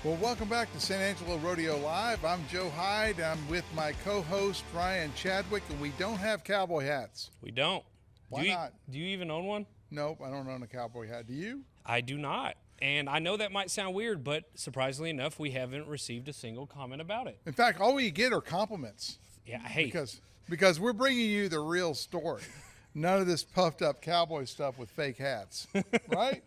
Well, welcome back to San Angelo Rodeo Live. I'm Joe Hyde. I'm with my co-host Ryan Chadwick, and we don't have cowboy hats. We don't. Why not? Do you even own one? Nope, I don't own a cowboy hat. Do you? I do not. And I know that might sound weird, but surprisingly enough, we haven't received a single comment about it. In fact, all we get are compliments. Yeah, hey. Because we're bringing you the real story. None of this puffed up cowboy stuff with fake hats, right?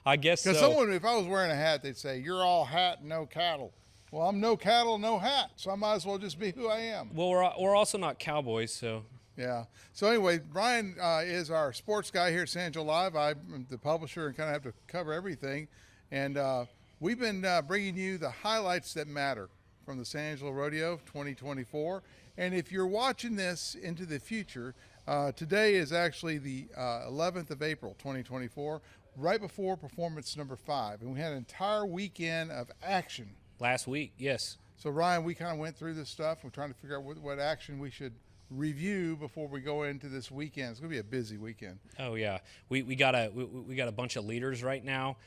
I guess so. Because someone, if I was wearing a hat, they'd say, "You're all hat and no cattle." Well, I'm no cattle, no hat, so I might as well just be who I am. Well, we're also not cowboys, so. Yeah. So anyway, Brian is our sports guy here at San Angelo Live. I'm the publisher and kind of have to cover everything. And we've been bringing you the highlights that matter from the San Angelo Rodeo 2024. And if you're watching this into the future, today is actually the 11th of April, 2024, right before performance number 5. And we had an entire weekend of action. Last week, yes. So, Ryan, we kind of went through this stuff. We're trying to figure out what action we should review before we go into this weekend. It's going to be a busy weekend. Oh yeah, we got a bunch of leaders right now.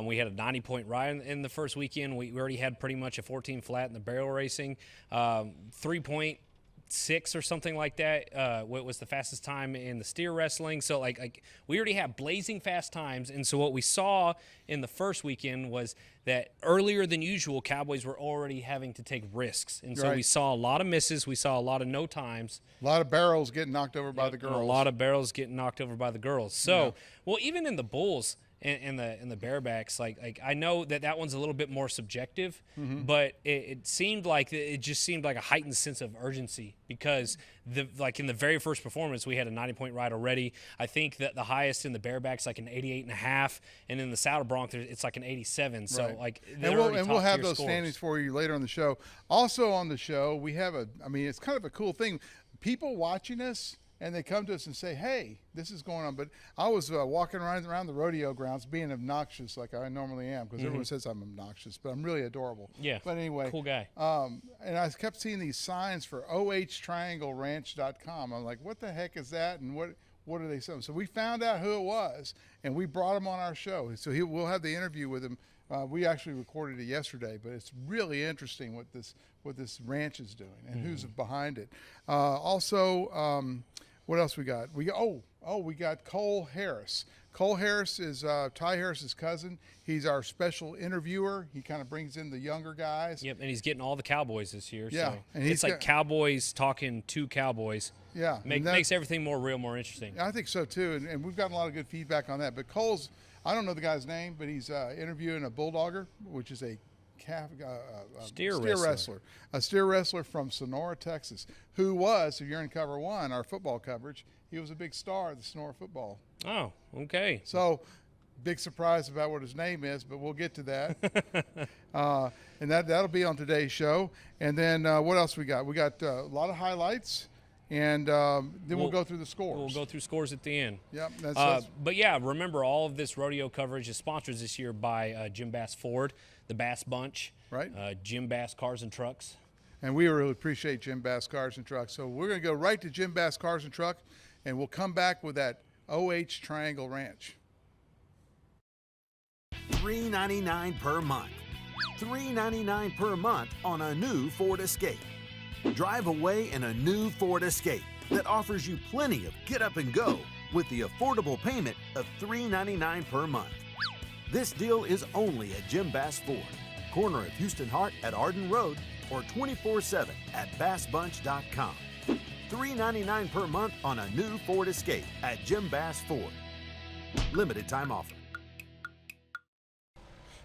We had a 90-point ride in the first weekend. We already had pretty much a 14 flat in the barrel racing, 3.6 or something like that. What was the fastest time in the steer wrestling? So like we already have blazing fast times. And so what we saw in the first weekend was that earlier than usual, Cowboys were already having to take risks. And so we saw a lot of misses. We saw a lot of no times. A lot of barrels getting knocked over by the girls. A lot of barrels getting knocked over by the girls. So, well, even in the bulls and the barebacks, like I know that one's a little bit more subjective, but it seemed like it just seemed like a heightened sense of urgency because in the very first performance we had a 90-point ride already. I think that the highest in the barebacks like an 88.5, and in the saddle bronc it's like an 87. So like we'll have those standings for you later on the show. Also on the show we have it's kind of a cool thing. People watching us, and they come to us and say, "Hey, this is going on." But I was walking around the rodeo grounds being obnoxious like I normally am because everyone says I'm obnoxious, but I'm really adorable. Yeah. But anyway. Cool guy. And I kept seeing these signs for ohtriangleranch.com. I'm like, what the heck is that? And what are they saying? So we found out who it was, and we brought him on our show. So we'll have the interview with him. We actually recorded it yesterday, but it's really interesting what this ranch is doing and who's behind it. Also, what else we got? We got Cole Harris. Cole Harris is Ty Harris's cousin. He's our special interviewer. He kind of brings in the younger guys. Yep, and he's getting all the Cowboys this year. Yeah, so and it's like Cowboys talking to Cowboys. Yeah, makes everything more real, more interesting. I think so too, and we've gotten a lot of good feedback on that. But Cole's, I don't know the guy's name, but he's interviewing a bulldogger, which is a steer wrestler from Sonora, Texas, who was, if you're in cover 1, our football coverage, he was a big star of the Sonora football. Oh, okay. So, big surprise about what his name is, but we'll get to that. And that'll be on today's show. And then what else we got? We got a lot of highlights. And then we'll go through the scores. We'll go through scores at the end. Yep. But yeah, remember all of this rodeo coverage is sponsored this year by Jim Bass Ford, the Bass Bunch, right? Jim Bass Cars and Trucks. And we really appreciate Jim Bass Cars and Trucks. So we're going to go right to Jim Bass Cars and Truck, and we'll come back with that OH Triangle Ranch. $399 per month. $399 per month on a new Ford Escape. Drive away in a new Ford Escape that offers you plenty of get up and go with the affordable payment of $399 per month. This deal is only at Jim Bass Ford, corner of Houston Hart at Arden Road, or 24/7 at bassbunch.com. $399 per month on a new Ford Escape at Jim Bass Ford. Limited time offer.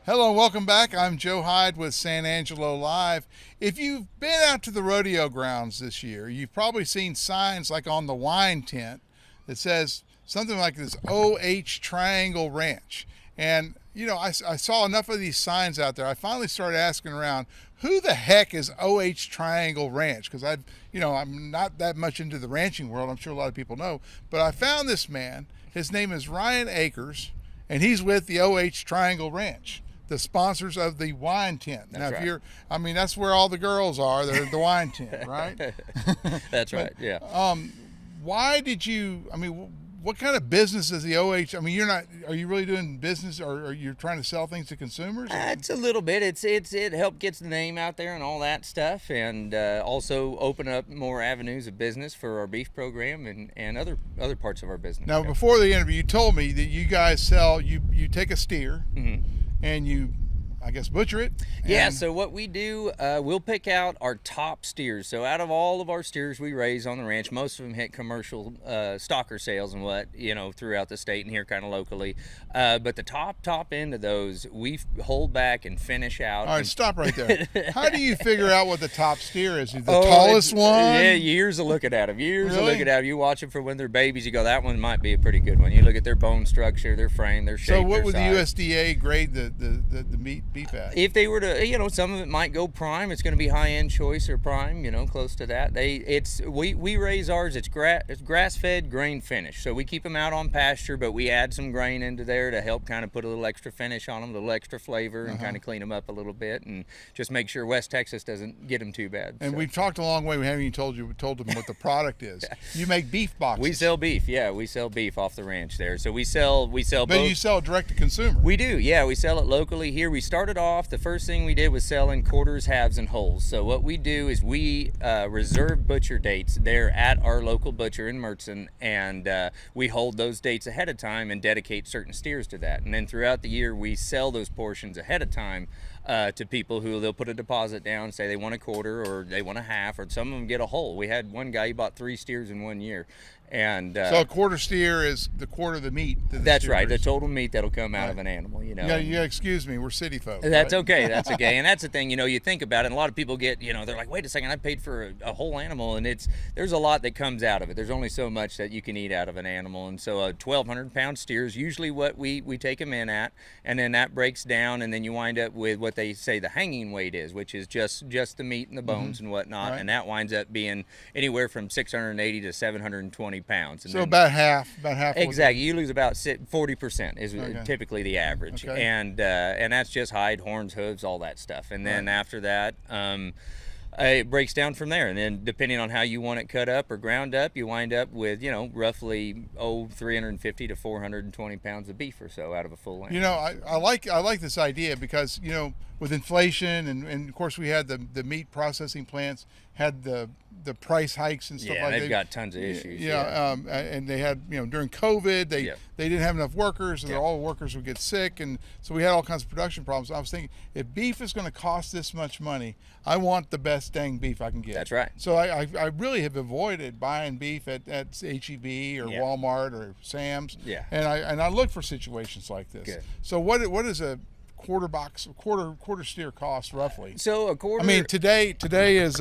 Hello and welcome back. I'm Joe Hyde with San Angelo Live. If you've been out to the rodeo grounds this year, you've probably seen signs like on the wine tent that says something like this OH Triangle Ranch. And, you know, I saw enough of these signs out there. I finally started asking around, who the heck is OH Triangle Ranch? Because I'm not that much into the ranching world. I'm sure a lot of people know. But I found this man. His name is Ryan Akers, and he's with the OH Triangle Ranch, the sponsors of the wine tent. That's now, right. That's where all the girls are. They're at the wine tent, right? That's right. Yeah. Why did you? what kind of business is the OH? I mean, are you really doing business, or are you trying to sell things to consumers? It's a little bit. It helped gets the name out there and all that stuff, and also open up more avenues of business for our beef program and other parts of our business. Now, before the interview, you told me that you guys sell. You take a steer, and you, I guess, butcher it. Yeah, so what we do, we'll pick out our top steers. So out of all of our steers we raise on the ranch, most of them hit commercial stalker sales and throughout the state and here kind of locally. But the top end of those, we hold back and finish out. All right, stop right there. How do you figure out what the top steer is? The tallest one? Yeah, years of looking at them. Years of Really? looking at them. You watch them for when they're babies, you go, that one might be a pretty good one. You look at their bone structure, their frame, their shape, So what their would size. the USDA grade the beef at? If they were to, some of it might go prime. It's going to be high-end choice or prime, close to that. We raise ours. It's grass-fed, grain finished. So we keep them out on pasture, but we add some grain into there to help kind of put a little extra finish on them, a little extra flavor, and kind of clean them up a little bit, and just make sure West Texas doesn't get them too bad. And so. we've talked a long way. We haven't even told them what the product is. You make beef boxes. We sell beef. Yeah, we sell beef off the ranch there. So we sell But both. you sell direct to consumer. We do, yeah. We sell it locally here. We started off, the first thing we did was selling quarters, halves, and wholes. So what we do is we reserve butcher dates there at our local butcher in Mertzon, and we hold those dates ahead of time and dedicate certain steers to that. And then throughout the year, we sell those portions ahead of time to people who they'll put a deposit down, say they want a quarter or they want a half, or some of them get a whole. We had one guy, he bought 3 steers in 1 year. And so a quarter steer is the quarter of the meat. That's right, the total meat that'll come out of an animal, Yeah, excuse me, we're city folk. That's right? okay, that's okay. And that's the thing, you think about it, and a lot of people get, they're like, wait a second, I paid for a whole animal, and there's a lot that comes out of it. There's only so much that you can eat out of an animal, and so a 1,200-pound steer is usually what we take them in at, and then that breaks down, and then you wind up with what they say the hanging weight is, which is just the meat and the bones and whatnot, Right. and that winds up being anywhere from 680 to 720 pounds. And So then, about half. exactly, you lose about 40% is Okay. typically the average, Okay. and that's just hide, horns, hooves, all that stuff. And then after that, it breaks down from there. And then depending on how you want it cut up or ground up, you wind up with roughly 350 to 420 pounds of beef or so out of a full lamb. I like this idea because with inflation and of course we had the meat processing plants had the price hikes and stuff Yeah, like that. they've got tons of issues. And they had during COVID they didn't have enough workers, and all the workers would get sick, and so we had all kinds of production problems. I was thinking, if beef is going to cost this much money, I want the best dang beef I can get. That's right. So I really have avoided buying beef at HEB or Walmart or Sam's. Yeah. And I look for situations like this. Good. So what is a quarter steer cost roughly? So a quarter. I mean, today is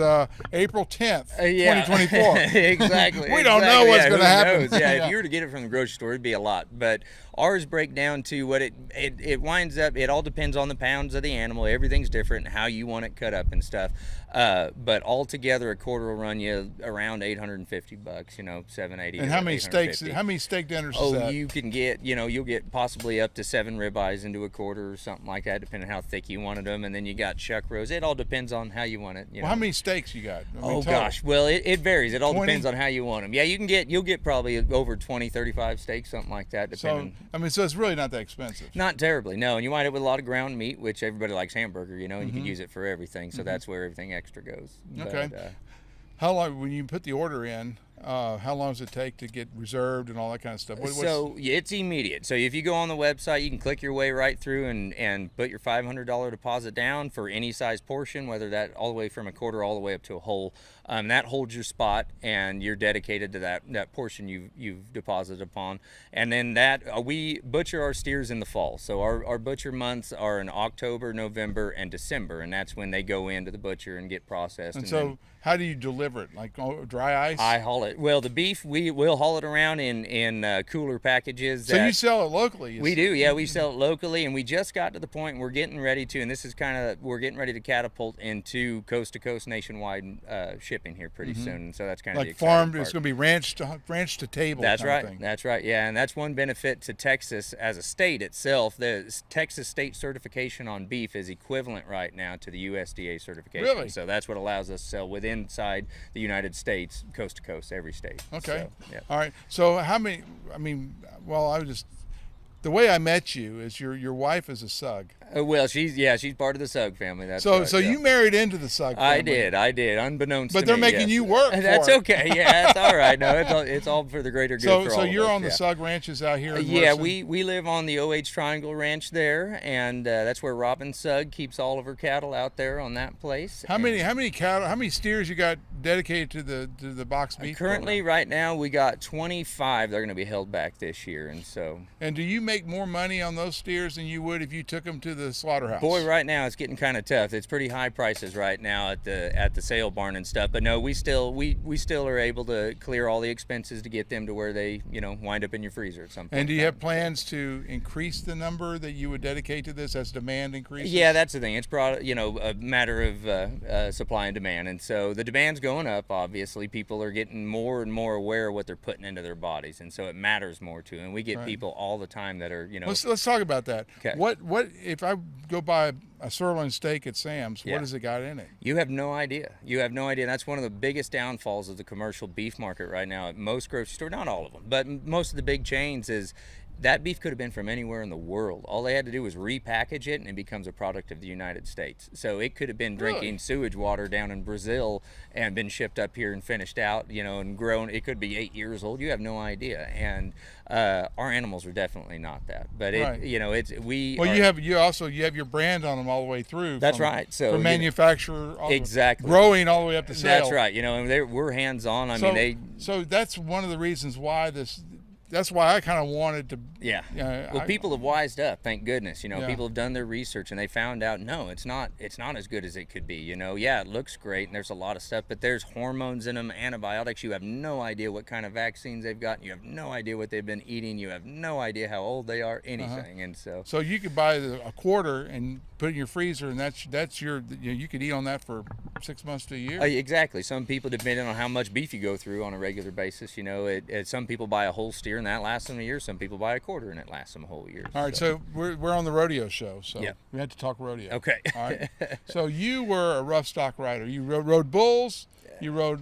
April 10th, 2024. Exactly. We don't know what's going to happen. Knows? Yeah, if you were to get it from the grocery store, it'd be a lot. But ours break down to what it winds up. It all depends on the pounds of the animal. Everything's different, how you want it cut up and stuff. But altogether, a quarter will run you around $850. $780. And how many steaks? $850. How many steak dinners is that? You can get. You'll get possibly up to 7 ribeyes into a quarter or something like that, depending on how thick you wanted them. And then you got chuck roast. It all depends on how you want it. Well, how many steaks you got? Oh gosh, well it varies. It all depends on how you want them. Yeah, you'll get probably over 20, 35 steaks, something like that, depending. So it's really not that expensive. Not terribly, no. And you wind up with a lot of ground meat, which everybody likes hamburger, and you can use it for everything. So that's where everything extra goes. Okay. But, how long, when you put the order in, how long does it take to get reserved and all that kind of stuff? So it's immediate. So if you go on the website, you can click your way right through and put your $500 deposit down for any size portion, whether that all the way from a quarter all the way up to a whole. That holds your spot, and you're dedicated to that portion you've deposited upon. And then we butcher our steers in the fall. So our butcher months are in October, November, and December, and that's when they go into the butcher and get processed. And so how do you deliver it? Like dry ice? I haul it. Well, the beef, we'll haul it around in cooler packages. So you sell it locally? We do, yeah. We sell it locally, and we just got to the point we're getting ready to, and this is we're getting ready to catapult into coast-to-coast nationwide shipping here pretty soon. So that's kind of like the exciting part. It's going to be ranch to table. That's kind right. of thing. That's right. Yeah, and that's one benefit to Texas as a state itself. The Texas state certification on beef is equivalent right now to the USDA certification. Really? So that's what allows us to sell inside the United States, coast to coast. every state. Okay. So, yeah. All right. So how many? I mean, well, I was just the way I met you is your wife is a Sug. Well, she's part of the Sugg family. That's So right, so yeah. you married into the Sug family. I did, unbeknownst But to they're me, making yes. you work for That's it. okay. Yeah, that's all right. No, it's all for the greater good for all So of you're us, on the yeah. Sug ranches out here in Yeah, Mertzon? we live on the OH Triangle Ranch there, and that's where Robin Sugg keeps all of her cattle out there on that place. How many cattle? How many steers you got dedicated to the box beef? Currently, program? right now, we got 25. They're going to be held back this year, and so. And do you make more money on those steers than you would if you took them to the slaughterhouse? Boy, right now it's getting kind of tough. It's pretty high prices right now at the sale barn and stuff. But no, we still are able to clear all the expenses to get them to where they wind up in your freezer at some point. And do you have plans to increase the number that you would dedicate to this as demand increases? Yeah, that's the thing. It's a matter of supply and demand, and so the demand's going up. Obviously, people are getting more and more aware of what they're putting into their bodies, and so it matters more to them. And we get Right. people all the time that are Let's talk about that. Okay. What if I go buy a sirloin steak at Sam's? Yeah. What has it got in it? You have no idea. You have no idea. That's one of the biggest downfalls of the commercial beef market right now at most grocery stores, not all of them, but most of the big chains is that beef could have been from anywhere in the world. All they had to do was repackage it and it becomes a product of the United States. So it could have been drinking Really? sewage water down in Brazil and been shipped up here and finished out, and grown. It could be 8 years old. You have no idea. And our animals are definitely not that. But Right. Well, you have your brand on them all the way through. That's from- right. So, from manufacturer, exactly. growing all the way up to sale. That's right. And we're hands on. I So, mean, so that's one of the reasons why that's why I kind of wanted to. Yeah. Yeah, Well, people have wised up, thank goodness. Yeah. People have done their research and they found out, no, it's not as good as it could be. Yeah, it looks great and there's a lot of stuff, but there's hormones in them, antibiotics. You have no idea what kind of vaccines they've gotten. You have no idea what they've been eating. You have no idea how old they are, anything. And so. So you could buy a quarter and put it in your freezer, and that's your. You could eat on that for 6 months to a year. Exactly. Some people, depending on how much beef you go through on a regular basis, some people buy a whole steer and that lasts them a year. Some people buy a quarter and it lasts them a whole year. All right, so we're on the rodeo show, so Yeah. we had to talk rodeo. Okay. All right. So you were a rough stock rider. You rode bulls. You rode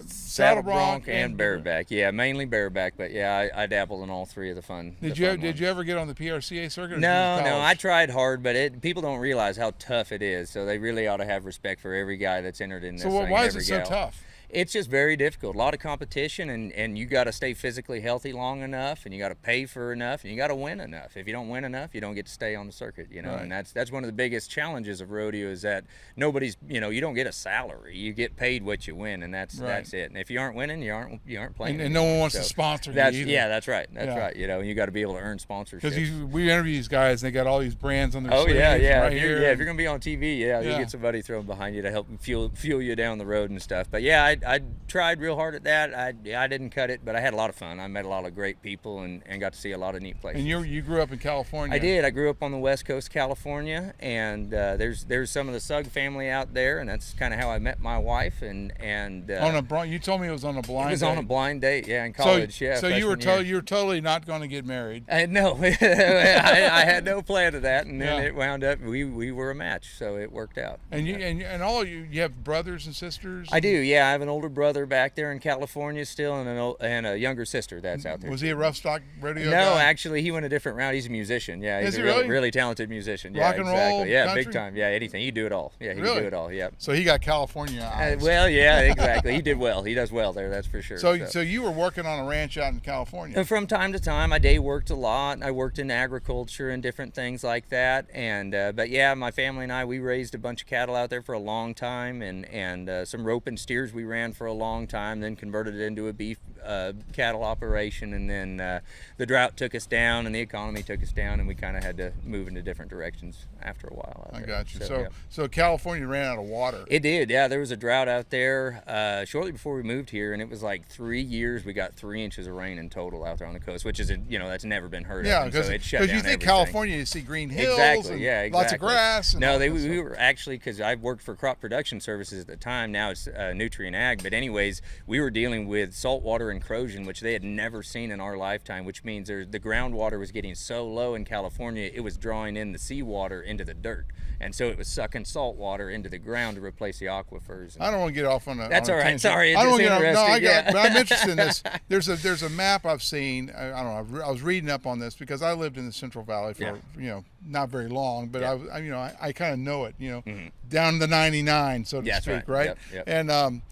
saddle bronc and bareback. Yeah, mainly bareback, but yeah, I dabbled in all three of the fun. Did you ever get on the PRCA circuit? Or No, did you I tried hard, but people don't realize how tough it is. So they really ought to have respect for every guy that's entered in this. So thing, why and is it every so gal. tough? It's just very difficult. A lot of competition, and you got to stay physically healthy long enough, and you got to pay for enough, and you got to win enough. If you don't win enough, you don't get to stay on the circuit. Right. And that's one of the biggest challenges of rodeo is that nobody's, you don't get a salary. You get paid what you win, and that's it. And if you aren't winning, you aren't playing. And no one wants to So sponsor you that's either. Yeah, that's right. That's Yeah. right. You got to be able to earn sponsorship. Because we interview these guys, and they got all these brands on their Oh sleeves yeah. right If here. you're going to be on TV, you Yeah. get somebody thrown behind you to help fuel you down the road and stuff. But yeah, I tried real hard at that. I didn't cut it, but I had a lot of fun. I met a lot of great people and got to see a lot of neat places. And you grew up in California. I did. I grew up on the west coast of California, and there's some of the Sugg family out there, and that's kind of how I met my wife. And You told me it was on a blind. it was date. on a blind date, yeah, in college. So you were freshman year. you were totally not going to get married. No, I had no plan of that, and then Yeah. it wound up we were a match, so it worked out. And and all you have brothers and sisters. I do, yeah. I have an older brother back there in California still, and a younger sister that's out there. Was he a rough stock rodeo No, guy? actually, he went a different route. He's a musician. Yeah, Is he's he a really? really talented musician. Yeah, Rock and roll, exactly. Yeah, country? big time. Yeah, anything. He could do it all. Yeah, he Really? could do it all. Yeah. So he got California eyes. Well, yeah, exactly. He did well. He does well there. That's for sure. So you were working on a ranch out in California. And from time to time, I day worked a lot. I worked in agriculture and different things like that. And but yeah, my family and I, we raised a bunch of cattle out there for a long time, and some rope and steers we ran for a long time. Then converted it into a beef cattle operation, and then the drought took us down, and the economy took us down, and we kind of had to move into different directions after a while. Out I there. got you. yeah. So California ran out of water. It did, yeah. There was a drought out there shortly before we moved here, and it was like 3 years. We got 3 inches of rain in total out there on the coast, which is, that's never been heard Yeah, of. And so it shut because down you think everything. California, you see green hills Exactly, and yeah, exactly. lots of grass. And No, all that we stuff. were actually, because I worked for crop production services at the time. Now it's nutrient ag. But anyways, we were dealing with saltwater encrosion, which they had never seen in our lifetime, which means the groundwater was getting so low in California, it was drawing in the seawater into the dirt. and so it was sucking salt water into the ground to replace the aquifers. I don't want to get off on a. That's on a all right. tangent. Sorry, I don't it's want to get off. No, interesting, but I'm interested in this. There's a map I've seen. I don't know. I was reading up on this because I lived in the Central Valley for not very long, but I kind of know it. Down the 99, so to speak, right? Yep. And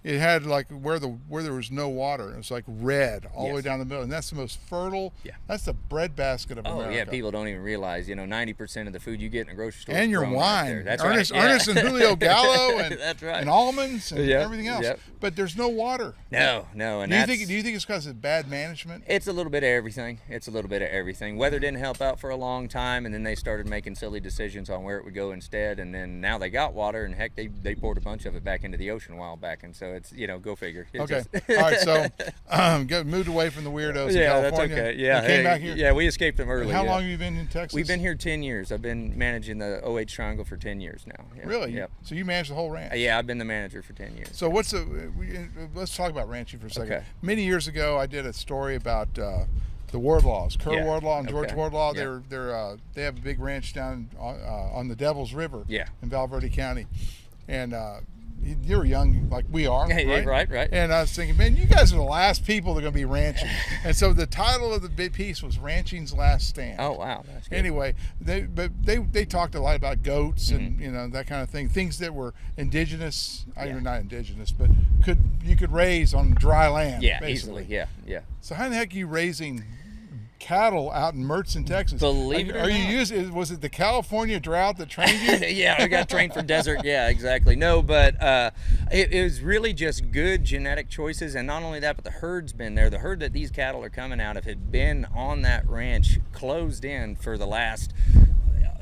it had like where there was no water. It was like red all the way down the middle, and that's the most fertile. Yeah. That's the breadbasket of America. Oh yeah, people don't even realize. 90% of the food you get in a grocery store. And is your grown wine. Right there. That's Ernest, right. Yeah. Ernest and Julio Gallo, and that's right. and almonds and everything else. Yep. But there's no water. No, and do you think it's because of bad management? It's a little bit of everything. Weather didn't help out for a long time, and then they started making silly decisions on where it would go instead. And then now they got water, and heck, they poured a bunch of it back into the ocean a while back. And so it's go figure. Okay. All right. So moved away from the weirdos in California. That's okay. Yeah. Came back here. Yeah, we escaped them early. And how long have you been in Texas? We've been here 10 years. I've been managing the OH Triangle for 10 years now. Yeah. Really? Yep. So you manage the whole ranch? Yeah, I've been the manager for 10 years. So let's talk about ranching for a second. Okay. Many years ago, I did a story about the Wardlaws, Kerr Wardlaw and George Wardlaw. Yeah. They have a big ranch down on the Devil's River in Val Verde County, and you were young like we are, right? Right. And I was thinking, man, you guys are the last people that are going to be ranching. And so the title of the big piece was "Ranching's Last Stand." Oh wow, that's good. Anyway, they talked a lot about goats and that kind of thing, things that were indigenous, not indigenous, but you could raise on dry land. Yeah, basically. easily. Yeah. So how in the heck are you raising cattle out in Mertzon, Texas? Believe it or not. Was it the California drought that trained you? Yeah, I got trained for desert. Yeah, exactly. No, but it was really just good genetic choices, and not only that, but the herd's been there. The herd that these cattle are coming out of had been on that ranch closed in for the last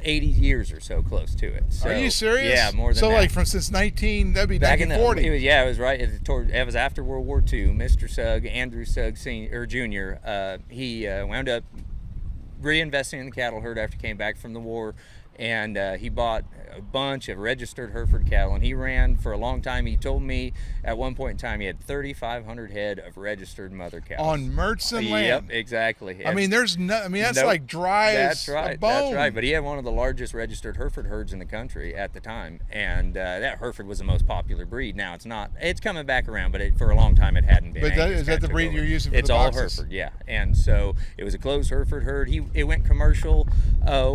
80 years or so, close to it. So, are you serious? Yeah, more than that. So like since that'd be back 1940. It was right. It was after World War II. Mr. Sugg, Andrew Sugg Jr. He wound up reinvesting in the cattle herd after he came back from the war, and he bought a bunch of registered Hereford cattle, and he ran for a long time. He told me at one point in time he had 3,500 head of registered mother cows on Mertzon land. Yep, exactly. I mean, that's like dry as a bone. That's right. But he had one of the largest registered Hereford herds in the country at the time, and that Hereford was the most popular breed. Now it's not. It's coming back around, but for a long time it hadn't been. But is that the breed you're using for it's the all boxes? Hereford, yeah. And so it was a closed Hereford herd. It went commercial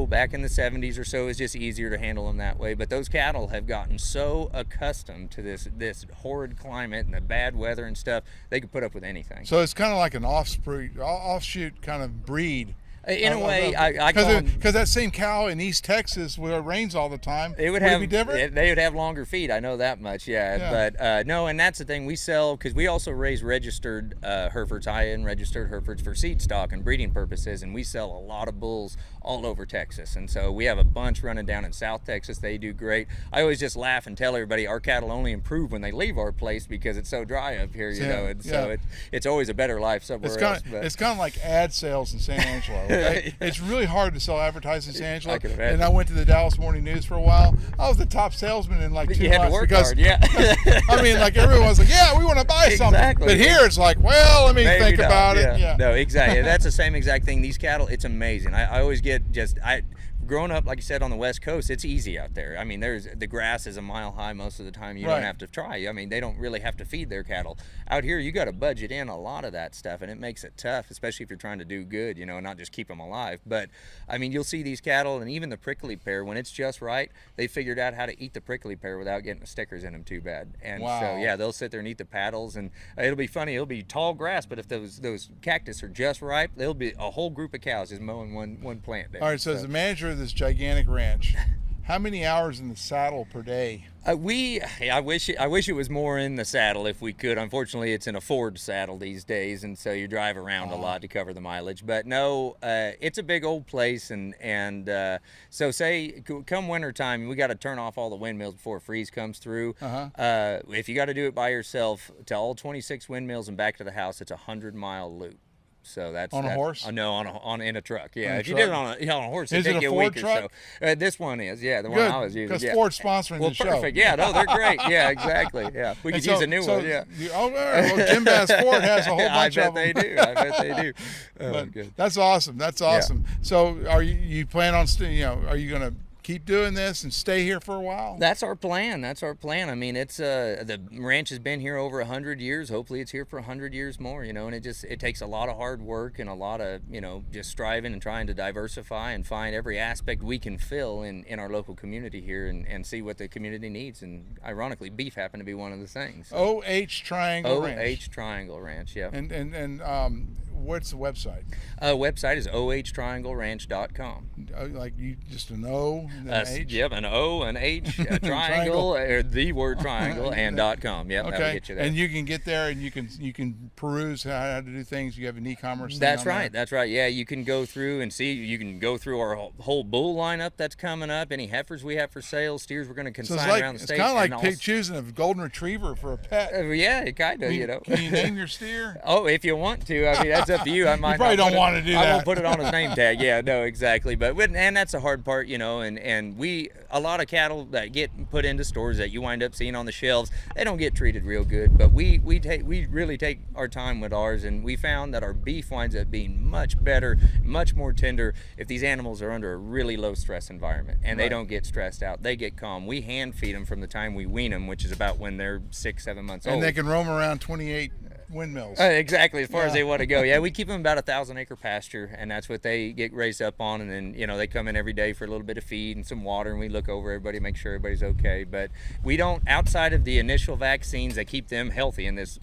back in the 70s or so. It was just easier to handle them that way. But those cattle have gotten so accustomed to this horrid climate and the bad weather and stuff, they could put up with anything. So it's kind of like an offshoot kind of breed. In a way, because that same cow in East Texas where it rains all the time, would it be different? They would have longer feet. I know that much. Yeah. But no, and that's the thing we sell, because we also raise registered Herefords, high-end registered Herefords for seed stock and breeding purposes, and we sell a lot of bulls all over Texas. And so we have a bunch running down in South Texas. They do great. I always just laugh and tell everybody our cattle only improve when they leave our place because it's so dry up here, know. And so it's always a better life somewhere else. It's kind of like ad sales in San Angelo. Okay? It's really hard to sell advertising in San Angelo. I can imagine. And I went to the Dallas Morning News for a while. I was the top salesman in like 2 months. You had to work hard, yeah. I mean, like everyone's like, yeah, we want to buy something. Exactly. But here it's like, well, let me think about it. Yeah. No, exactly. That's the same exact thing. These cattle, it's amazing. I always get growing up, like you said, on the West Coast, it's easy out there. I mean, the grass is a mile high most of the time. You don't have to try. I mean, they don't really have to feed their cattle. Out here, you got to budget in a lot of that stuff, and it makes it tough, especially if you're trying to do good, not just keep them alive. But, I mean, you'll see these cattle, and even the prickly pear, when it's just right, they figured out how to eat the prickly pear without getting the stickers in them too bad. And so, yeah, they'll sit there and eat the paddles, and it'll be funny. It'll be tall grass, but if those cactus are just ripe, there'll be a whole group of cows just mowing one plant down. All right, so as the manager of this gigantic ranch, how many hours in the saddle per day? I wish it was more in the saddle if we could. Unfortunately, it's in a Ford saddle these days, and so you drive around a lot to cover the mileage. But no, it's a big old place, and so say come wintertime, we got to turn off all the windmills before a freeze comes through. If you got to do it by yourself, to all 26 windmills and back to the house, it's a 100-mile loop. So that's on a horse? No, in a truck. Yeah, if truck? you did it on a horse, it'd take you a Ford week truck? or so. This one is, the one I was using. Because Ford's sponsoring the show. Well, perfect. Yeah, no, they're great. Yeah, exactly. Yeah, we could use a new one. Yeah. Jim Bass Ford has a whole bunch of them. I bet they do. Good. That's awesome. Yeah. So, are you plan on? Are you going to keep doing this and stay here for a while? That's our plan. That's our plan. I mean, it's the ranch has been here over 100 years. Hopefully, it's here for 100 years more. You know, and it takes a lot of hard work and a lot of just striving and trying to diversify and find every aspect we can fill in our local community here and see what the community needs. And ironically, beef happened to be one of the things. OH Triangle Ranch. OH Triangle Ranch. Yeah. And what's the website? Website is ohtriangleranch.com. Like you just an O and an H? Yep, an O, an H, a triangle, or the word triangle, and .com. Yep, that'll get you there. And you can get there and you can peruse how to do things. You have an e-commerce thing That's on right. there. That's right. Yeah, you can go through and see. You can go through our whole bull lineup that's coming up. Any heifers we have for sale, steers we're going to consign around the state. It's kind of like choosing a golden retriever for a pet. Yeah, it kind of. Can you name your steer? Oh, if you want to. I mean, that's up to you. I might. You probably don't want to do that. I won't put it on his name tag. Yeah, no, exactly. But and that's the hard part, And a lot of cattle that get put into stores that you wind up seeing on the shelves, they don't get treated real good. But we really take our time with ours, and we found that our beef winds up being much better, much more tender if these animals are under a really low stress environment and they don't get stressed out. They get calm. We hand feed them from the time we wean them, which is about when they're 6-7 months old. And they can roam around 28 windmills. Exactly, as far as they want to go. Yeah, we keep them about 1,000-acre pasture, and that's what they get raised up on. And then they come in every day for a little bit of feed and some water, and we look over everybody, make sure everybody's okay. But we don't, outside of the initial vaccines that keep them healthy in this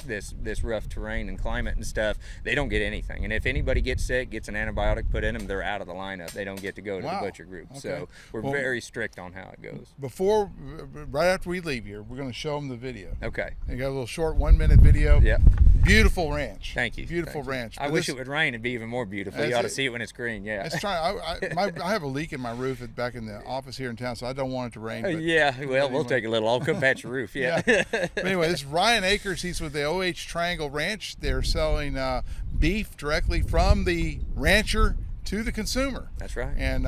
rough terrain and climate and stuff, they don't get anything. And if anybody gets sick, gets an antibiotic put in them, they're out of the lineup. They don't get to go to the butcher group. Okay. So we're very strict on how it goes. Right after we leave here, we're going to show them the video. Okay. You got a little short 1-minute video. Yep. Beautiful ranch. Thank you. Beautiful ranch. I wish it would rain and be even more beautiful. You ought to see it when it's green. Yeah. It's trying. I have a leak in my roof back in the office here in town, so I don't want it to rain. But, yeah. Well, anyway. We'll take a little. I'll come patch your roof. Yeah. But anyway, this is Ryan Akers. He's with the OH Triangle Ranch. They're selling beef directly from the rancher to the consumer. That's right. And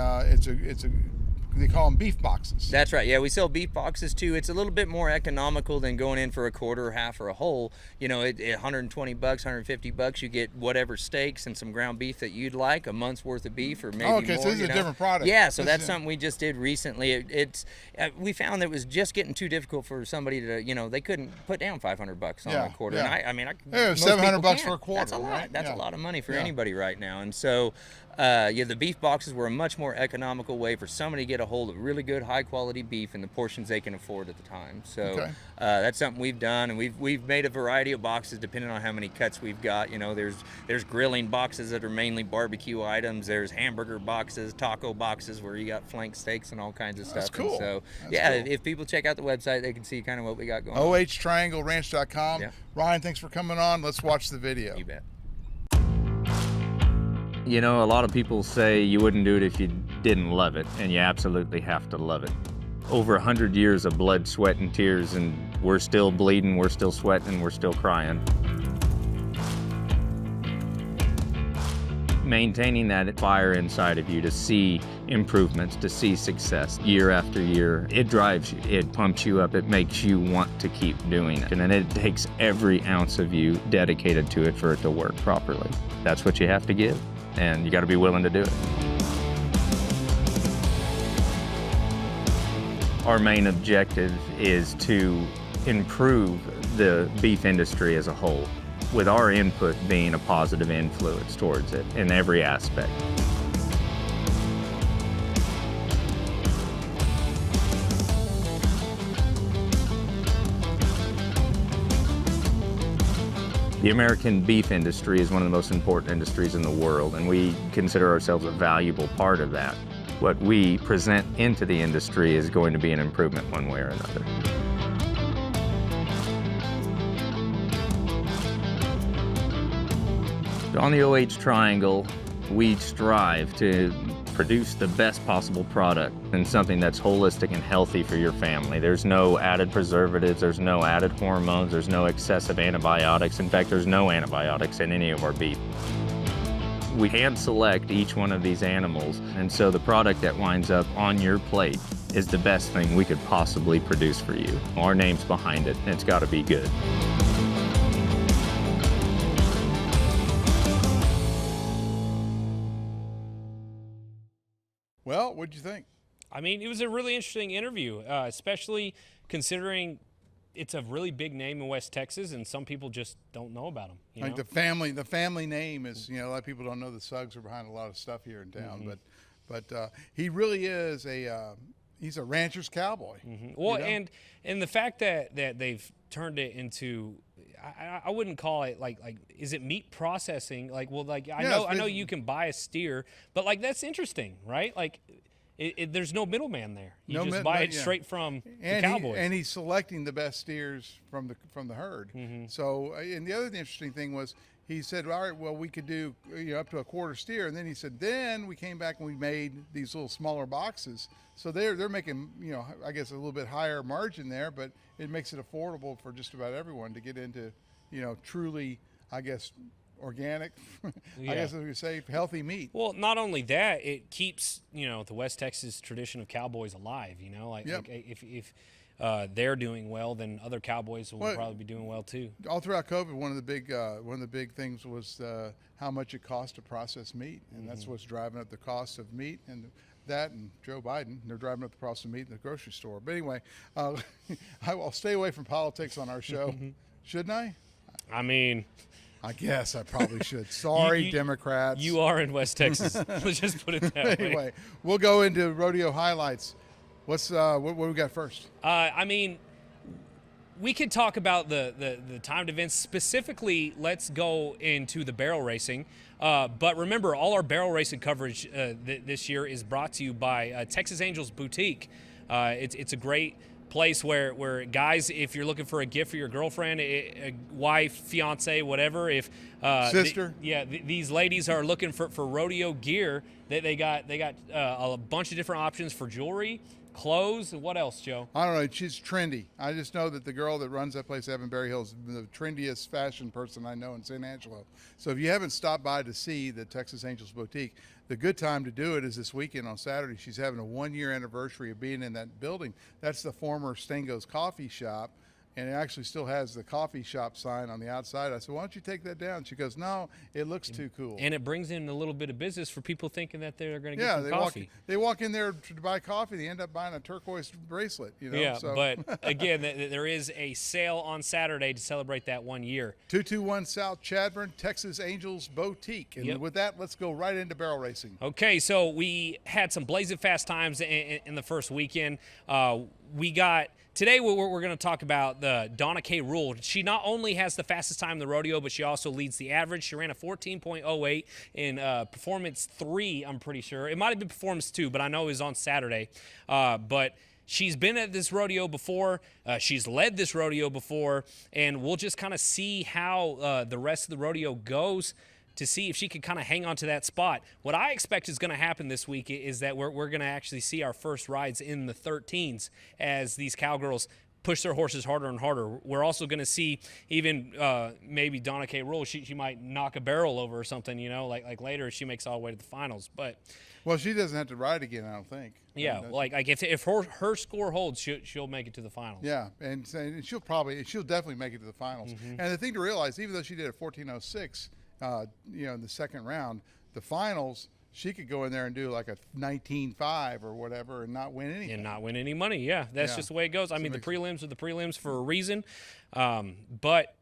they call them beef boxes. That's right. Yeah, we sell beef boxes too. It's a little bit more economical than going in for a quarter, half, or a whole. $120, $150, you get whatever steaks and some ground beef that you'd like, a month's worth of beef or maybe more. So this is a different product. Yeah, so that's something we just did recently. We found that it was just getting too difficult for somebody to, they couldn't put down $500 on a quarter. Yeah. And $700 for a quarter. That's a lot. Right? That's a lot of money for anybody right now. And so, the beef boxes were a much more economical way for somebody to get a hold of really good, high-quality beef in the portions they can afford at the time. So that's something we've done, and we've made a variety of boxes depending on how many cuts we've got. There's grilling boxes that are mainly barbecue items. There's hamburger boxes, taco boxes where you got flank steaks and all kinds of stuff. That's cool. And so if people check out the website, they can see kind of what we got going on. ohtriangleranch.com. Yeah. Ryan, thanks for coming on. Let's watch the video. You bet. A lot of people say you wouldn't do it if you didn't love it, and you absolutely have to love it. Over 100 years of blood, sweat, and tears, and we're still bleeding, we're still sweating, we're still crying. Maintaining that fire inside of you to see improvements, to see success year after year, it drives you, it pumps you up, it makes you want to keep doing it. And then it takes every ounce of you dedicated to it for it to work properly. That's what you have to give, and you got to be willing to do it. Our main objective is to improve the beef industry as a whole, with our input being a positive influence towards it in every aspect. The American beef industry is one of the most important industries in the world, and we consider ourselves a valuable part of that. What we present into the industry is going to be an improvement one way or another. On the OH Triangle, we strive to produce the best possible product and something that's holistic and healthy for your family. There's no added preservatives, there's no added hormones, there's no excessive antibiotics. In fact, there's no antibiotics in any of our beef. We hand select each one of these animals, and so the product that winds up on your plate is the best thing we could possibly produce for you. Our name's behind it, and it's got to be good. Well, what'd you think? I mean, it was a really interesting interview, especially considering it's a really big name in West Texas, and some people just don't know about him. Like the family name is, a lot of people don't know the Suggs are behind a lot of stuff here in town, but he really is he's a rancher's cowboy. Well, and the fact that they've turned it into, I wouldn't call it like is it meat processing? Like, well, like I know you can buy a steer, but like that's interesting, right? Like. There's no middleman there. You just buy it straight from the Cowboys. And he's selecting the best steers from the herd. So, and the other interesting thing was he said, all right, well, we could do up to a quarter steer. And then he said, then we came back and we made these little smaller boxes. So they're making, I guess a little bit higher margin there, but it makes it affordable for just about everyone to get into, truly, I guess, organic, I guess as we say, healthy meat. Well, not only that, it keeps the West Texas tradition of cowboys alive. Like if they're doing well, then other cowboys will probably be doing well too. All throughout COVID, one of the big things was how much it costs to process meat, and that's what's driving up the cost of meat, and that and Joe Biden, they're driving up the cost of meat in the grocery store. But anyway, I'll stay away from politics on our show. Shouldn't I? I mean, I guess I probably should. Sorry, Democrats. You are in West Texas. Let's just put it that way. Anyway, we'll go into rodeo highlights. What's what we got first? I mean, we could talk about the timed events. Specifically, let's go into the barrel racing. But remember, all our barrel racing coverage this year is brought to you by Texas Angels Boutique. It's a great place where guys, if you're looking for a gift for your girlfriend, a wife, fiance, whatever, if sister, these ladies are looking for rodeo gear, they got a bunch of different options for jewelry, clothes, and what else, Joe? I don't know. She's trendy. I just know that the girl that runs that place, Evan Berry Hill, is the trendiest fashion person I know in San Angelo. So if you haven't stopped by to see the Texas Angels Boutique, the good time to do it is this weekend on Saturday. She's having a 1-year anniversary of being in that building. That's the former Stengo's Coffee Shop, and it actually still has the coffee shop sign on the outside. I said, why don't you take that down? She goes, no, it looks too cool. And it brings in a little bit of business for people thinking that they're going to get some coffee. They walk in there to buy coffee. They end up buying a turquoise bracelet. Yeah, so. But again, there is a sale on Saturday to celebrate that 1 year. 221 South Chadbourne, Texas Angels Boutique. And with that, let's go right into barrel racing. Okay, so we had some blazing fast times in the first weekend. Today we're going to talk about the Donna K. Rule. She not only has the fastest time in the rodeo, but she also leads the average. She ran a 14.08 in Performance 3, I'm pretty sure. It might have been Performance 2, but I know it was on Saturday. But she's been at this rodeo before. She's led this rodeo before, and we'll just kind of see how the rest of the rodeo goes to see if she can kind of hang on to that spot. What I expect is going to happen this week is that we're going to actually see our first rides in the 13s as these cowgirls push their horses harder and harder. We're also going to see even maybe Donna K. Rule. She might knock a barrel over or something, like later if she makes all the way to the finals. But well, she doesn't have to ride again, I don't think. Yeah, like if her score holds, she'll make it to the finals. Yeah, and she'll definitely make it to the finals. And the thing to realize, even though she did a 14.06, in the second round, the finals, she could go in there and do like a 19.5 or whatever and not win anything. And not win any money, yeah. That's just the way it goes. I mean, the prelims are the prelims for a reason. But,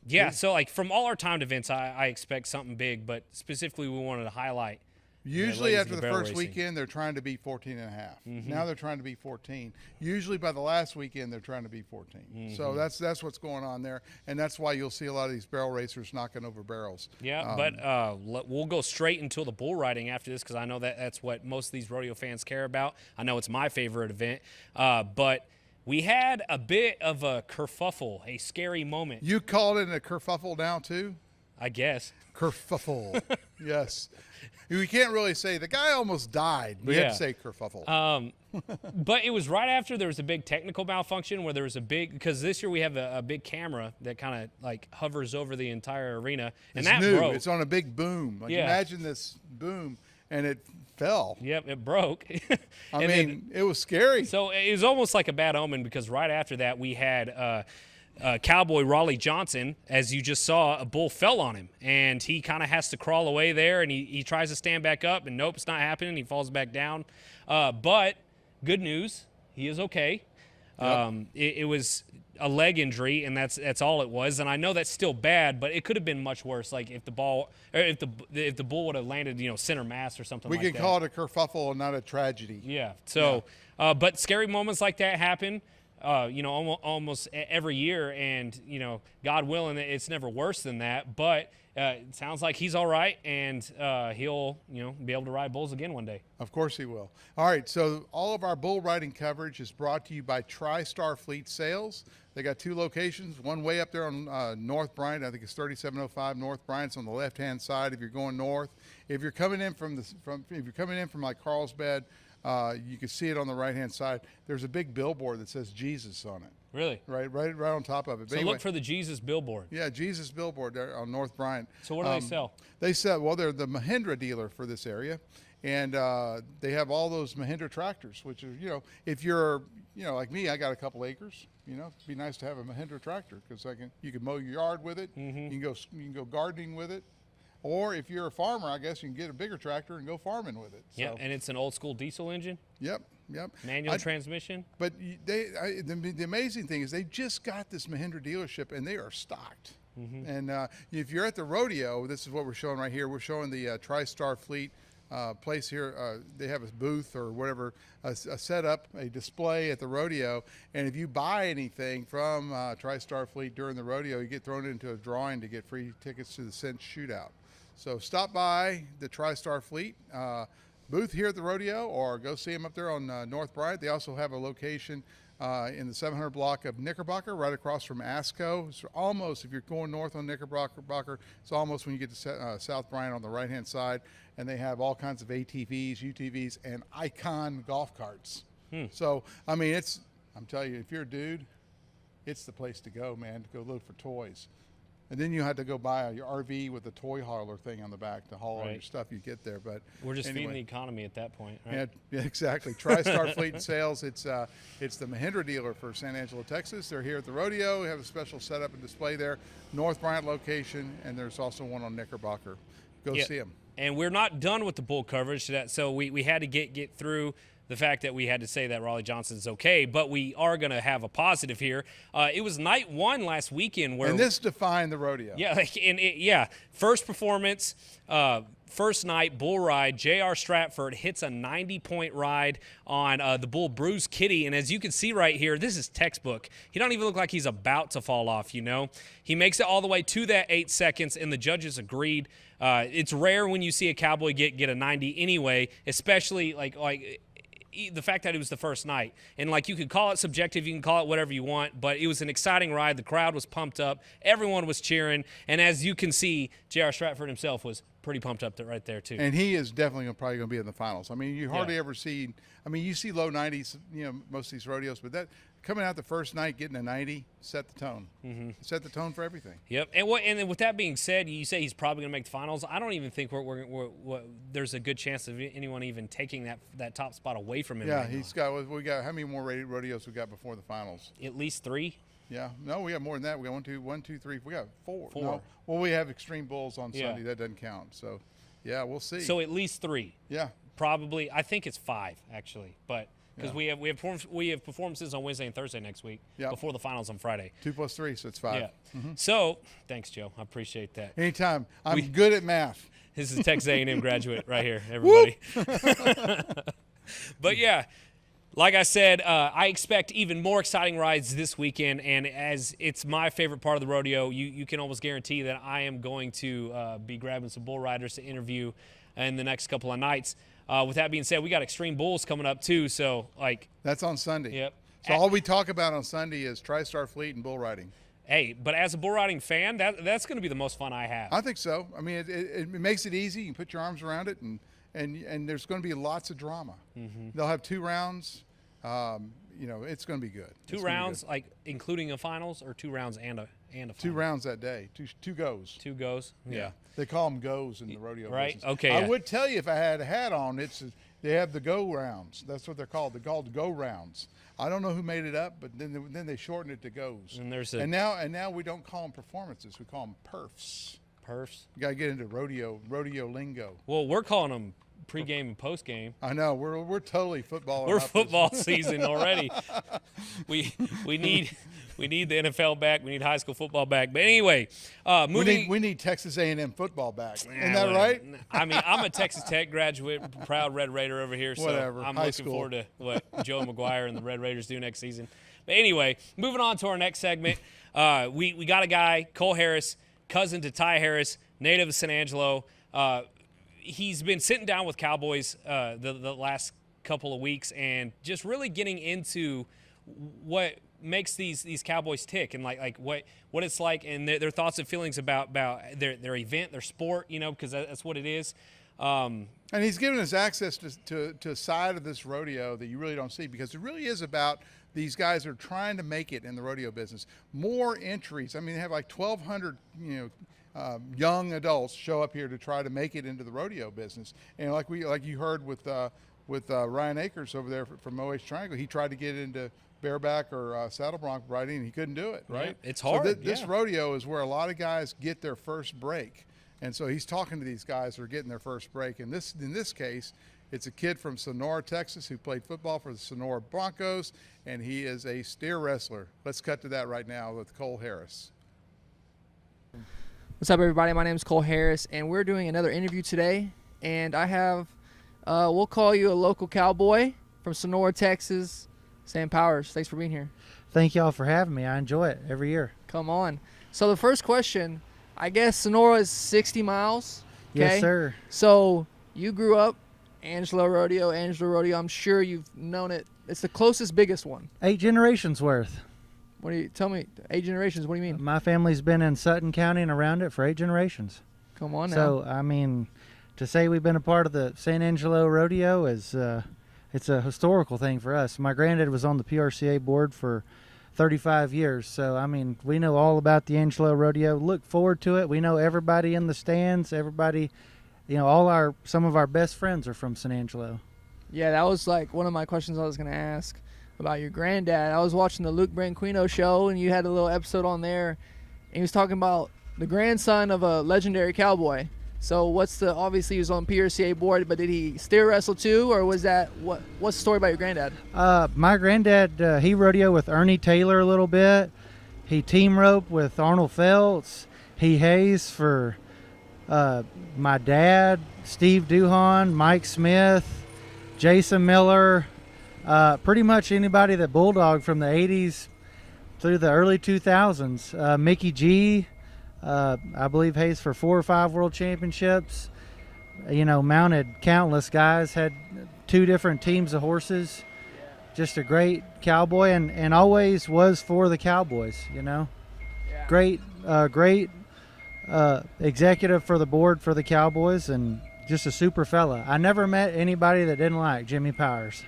yeah, so like from all our timed events, I expect something big, but specifically we wanted to highlight. Usually after the first weekend, they're trying to be 14.5. Now they're trying to be 14. Usually by the last weekend, they're trying to be 14. So that's what's going on there, and that's why you'll see a lot of these barrel racers knocking over barrels. Yeah, but we'll go straight until the bull riding after this because I know that's what most of these rodeo fans care about. I know it's my favorite event, but we had a bit of a kerfuffle, a scary moment. You called it a kerfuffle now too? I guess. Kerfuffle, yes. We can't really say the guy almost died. We have to say kerfuffle. But it was right after there was a big technical malfunction where there was because this year we have a big camera that kind of like hovers over the entire arena. And it's that new. broke. It's on a big boom. Like imagine this boom, and it fell. Yep, it broke. I mean, it was scary. So it was almost like a bad omen because right after that we had Cowboy Raleigh Johnson, as you just saw, a bull fell on him, and he kind of has to crawl away there, and he tries to stand back up, and nope, it's not happening. He falls back down. But good news, he is okay. Yep. It was a leg injury, and that's all it was. And I know that's still bad, but it could have been much worse. Like if the bull would have landed, center mass or something We like that. can call it a kerfuffle and not a tragedy. Yeah. So, but scary moments like that happen, almost every year, and God willing, it's never worse than that. But it sounds like he's all right, and he'll be able to ride bulls again one day. Of course he will. All right, so all of our bull riding coverage is brought to you by TriStar Fleet Sales. They got 2 locations, one way up there on North Bryant. I think it's 3705 North Bryant. It's on the left-hand side if you're going north. If you're coming in from like Carlsbad, you can see it on the right-hand side. There's a big billboard that says Jesus on it. Really? Right on top of it. But So anyway, look for the Jesus billboard. yeah, Jesus billboard there on North Bryant. So what do they sell? They sell, well, they're the Mahindra dealer for this area, and they have all those Mahindra tractors, which is, if you're, like me, I got a couple acres. It'd be nice to have a Mahindra tractor because you can mow your yard with it. Mm-hmm. You can go gardening with it, or if you're a farmer, I guess you can get a bigger tractor and go farming with it. So, Yeah, and it's an old school diesel engine, Yep. manual transmission. But the amazing thing is they just got this Mahindra dealership and they are stocked. Mm-hmm. And if you're at the rodeo, this is what we're showing right here. We're showing the TriStar Fleet place here. They have a booth or whatever, a setup, a display at the rodeo. And if you buy anything from TriStar Fleet during the rodeo, you get thrown into a drawing to get free tickets to the Cinch Shootout. So stop by the TriStar Fleet booth here at the rodeo, or go see them up there on North Bryant. They also have a location in the 700 block of Knickerbocker, right across from ASCO. It's almost, if you're going north on Knickerbocker, it's almost when you get to South Bryant on the right-hand side. And they have all kinds of ATVs, UTVs, and Icon golf carts. So, I'm telling you, if you're a dude, it's the place to go, man, to go look for toys. And then you had to go buy your RV with a toy hauler thing on the back to haul all your stuff you get there. But We're just anyway, feeding the economy at that point, right? Yeah, exactly. TriStar Fleet and Sales. It's the Mahindra dealer for San Angelo, Texas. They're here at the rodeo. We have a special setup and display there. North Bryant location, and there's also one on Knickerbocker. Go see them. And we're not done with the bull coverage, so we had to get through the fact that we had to say that Raleigh Johnson's okay, but we are going to have a positive here. It was night 1 last weekend where... And this defined the rodeo. Yeah, first performance, first night, bull ride. J.R. Stratford hits a 90-point ride on the bull Bruce Kitty, and as you can see right here, this is textbook. He don't even look like he's about to fall off, He makes it all the way to that 8 seconds, and the judges agreed. It's rare when you see a cowboy get a 90 anyway, especially like the fact that it was the first night. And you could call it subjective, you can call it whatever you want, but it was an exciting ride. The crowd was pumped up. Everyone was cheering. And as you can see, J.R. Stratford himself was pretty pumped up right there too. And he is definitely probably going to be in the finals. You hardly ever see, you see low 90s, most of these rodeos, but that coming out the first night, getting a 90, set the tone. Mm-hmm. Set the tone for everything. Yep. And then with that being said, you say he's probably going to make the finals. I don't even think there's a good chance of anyone even taking that top spot away from him. Yeah, we got how many more rodeos we got before the finals? At least 3. Yeah, no, we got more than that. We got 1, 2, 3. We got 4. 4. No. Well, we have Extreme Bulls on Sunday. That doesn't count. So, yeah, we'll see. So at least 3. Yeah. Probably. I think it's 5 actually, but because we have performances on Wednesday and Thursday next week before the finals on Friday. 2 + 3, so it's 5. Yeah. Mm-hmm. So thanks, Joe. I appreciate that. Anytime. I'm good at math. This is a Texas A&M graduate right here, everybody. But yeah. Like I said, I expect even more exciting rides this weekend, and as it's my favorite part of the rodeo, you can almost guarantee that I am going to be grabbing some bull riders to interview in the next couple of nights. With that being said, we got Extreme Bulls coming up too, so that's on Sunday. Yep. So all we talk about on Sunday is TriStar Fleet and bull riding. Hey, but as a bull riding fan, that's going to be the most fun I have. I think so. It makes it easy. You can put your arms around it, and there's going to be lots of drama. Mm-hmm. They'll have 2 rounds. It's going to be good. 2 rounds, including a finals, or 2 rounds and a final? 2 rounds that day. Two goes. 2 goes. Yeah. They call them goes in the rodeo right? business. Okay. I would tell you if I had a hat on, they have the go rounds. That's what they're called. They're called go rounds. I don't know who made it up, but then they shortened it to goes. And now we don't call them performances. We call them perfs. Perfs. You got to get into rodeo lingo. Well, we're calling them pregame and postgame. I know we're totally footballing. We're up this. football season already. We need the NFL back. We need high school football back. But anyway, we need Texas A&M football back. Isn't that right? I mean, I'm a Texas Tech graduate, proud Red Raider over here. So Whatever. I'm High looking school. forward to what Joe McGuire and the Red Raiders do next season. But anyway, moving on to our next segment. We got a guy, Cole Harris, cousin to Ty Harris, native of San Angelo. He's been sitting down with Cowboys the last couple of weeks and just really getting into what makes these Cowboys tick and like what it's like and their thoughts and feelings about their event, their sport, because that's what it is. And he's given us access to a side of this rodeo that you really don't see, because it really is about these guys that are trying to make it in the rodeo business. More entries. I mean, they have like 1,200, young adults show up here to try to make it into the rodeo business. And like you heard with Ryan Akers over there from OH Triangle, he tried to get into bareback or saddle bronc riding, and he couldn't do it. Right? Yeah, it's hard. So this rodeo is where a lot of guys get their first break. And so he's talking to these guys who are getting their first break. And in this case, it's a kid from Sonora, Texas, who played football for the Sonora Broncos, and he is a steer wrestler. Let's cut to that right now with Cole Harris. What's up, everybody? My name is Cole Harris, and we're doing another interview today. And I have, we'll call you a local cowboy from Sonora, Texas, Sam Powers. Thanks for being here. Thank y'all for having me. I enjoy it every year. Come on. So the first question, I guess Sonora is 60 miles. Okay? Yes, sir. So you grew up Angelo Rodeo. I'm sure you've known it. It's the closest, biggest one. 8 generations worth. What do you tell me? 8 generations. What do you mean? My family's been in Sutton County and around it for 8 generations. Come on now. So, I mean, to say we've been a part of the San Angelo Rodeo is it's a historical thing for us. My granddad was on the PRCA board for 35 years. So, I mean, we know all about the Angelo Rodeo. Look forward to it. We know everybody in the stands, everybody, some of our best friends are from San Angelo. Yeah, that was like one of my questions I was going to ask about your granddad. I was watching the Luke Branquino show, and you had a little episode on there, and he was talking about the grandson of a legendary cowboy. So obviously he was on PRCA board, but did he steer wrestle too, or was that, what's the story about your granddad? My granddad, he rodeoed with Ernie Taylor a little bit. He team roped with Arnold Feltz. He hazed for my dad, Steve Duhon, Mike Smith, Jason Miller, pretty much anybody that bulldogged from the 80s through the early 2000s. Mickey G, I believe hazed for 4 or 5 world championships. Mounted countless guys, had 2 different teams of horses. Just a great cowboy, and always was for the Cowboys, Yeah. Great executive for the board for the Cowboys, and just a super fella. I never met anybody that didn't like Jimmy Powers.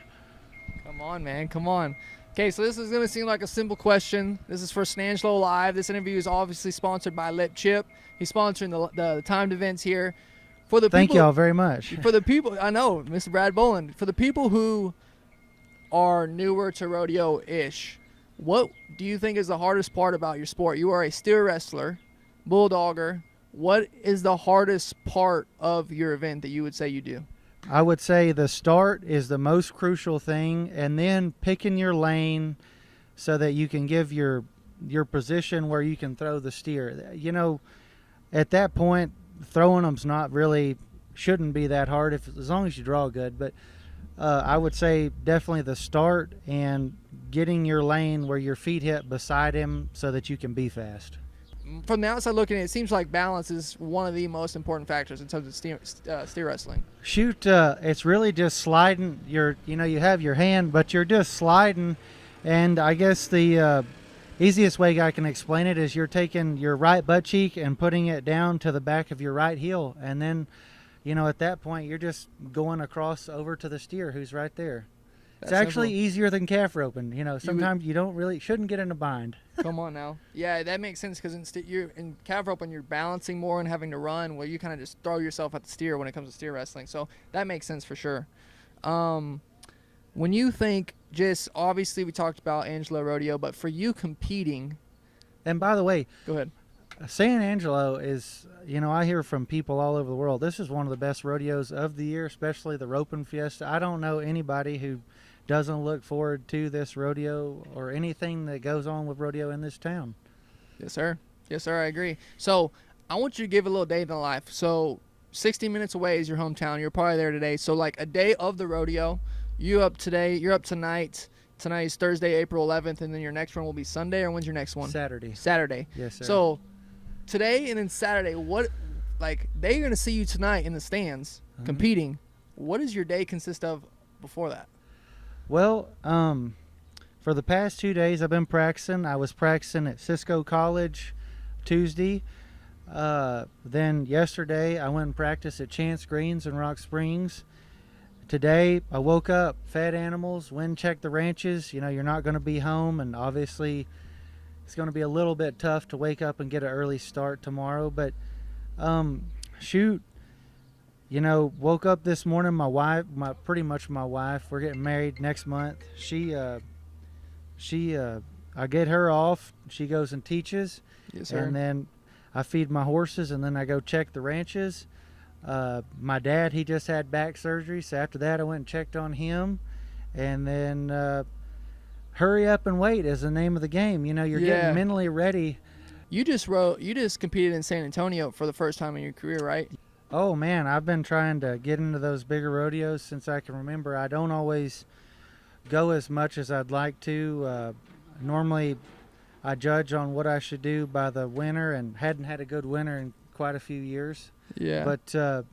Come on, man. Come on. Okay, so this is going to seem like a simple question. This is for San Angelo Live. This interview is obviously sponsored by Lip Chip. He's sponsoring the timed events here. Thank y'all very much. For the people, I know, Mr. Brad Boland. For the people who are newer to rodeo-ish, what do you think is the hardest part about your sport? You are a steer wrestler, bulldogger. What is the hardest part of your event that you would say you do? I would say the start is the most crucial thing, and then picking your lane so that you can give your position where you can throw the steer. At that point, throwing them's shouldn't be that hard as long as you draw good. But I would say definitely the start and getting your lane where your feet hit beside him so that you can be fast. From the outside looking in, it seems like balance is one of the most important factors in terms of steer wrestling. Shoot, it's really just sliding. You have your hand, but you're just sliding. And I guess the easiest way I can explain it is you're taking your right butt cheek and putting it down to the back of your right heel. And then, at that point, you're just going across over to the steer who's right there. It's actually easier than calf roping. Sometimes you shouldn't get in a bind. Come on now. Yeah, that makes sense because in calf roping, you're balancing more and having to run, where you kind of just throw yourself at the steer when it comes to steer wrestling. So that makes sense for sure. When you think, just obviously we talked about Angelo Rodeo, but for you competing. And by the way, go ahead. San Angelo is, I hear from people all over the world, this is one of the best rodeos of the year, especially the Roping Fiesta. I don't know anybody who doesn't look forward to this rodeo or anything that goes on with rodeo in this town. Yes, sir. Yes, sir. I agree. So I want you to give a little day in the life. So 60 minutes away is your hometown. You're probably there today. So like a day of the rodeo, you're up tonight. Tonight is Thursday, April 11th, and then your next one will be Sunday, or when's your next one? Saturday. Yes, sir. So today and then Saturday, they're going to see you tonight in the stands competing. What does your day consist of before that? Well, for the past 2 days I've been practicing. I was practicing at Cisco College Tuesday. Then yesterday I went and practiced at Chance Greens in Rock Springs. Today I woke up, fed animals, went and checked the ranches. You're not going to be home, and obviously it's going to be a little bit tough to wake up and get an early start tomorrow. But woke up this morning. My wife, my wife, we're getting married next month. I get her off. She goes and teaches. Yes, sir. And then I feed my horses, and then I go check the ranches. My dad, he just had back surgery, so after that I went and checked on him. And then hurry up and wait is the name of the game. You're getting mentally ready. You just competed in San Antonio for the first time in your career, right? Oh man, I've been trying to get into those bigger rodeos since I can remember. I don't always go as much as I'd like to. Normally I judge on what I should do by the winter, and hadn't had a good winter in quite a few years. Yeah. But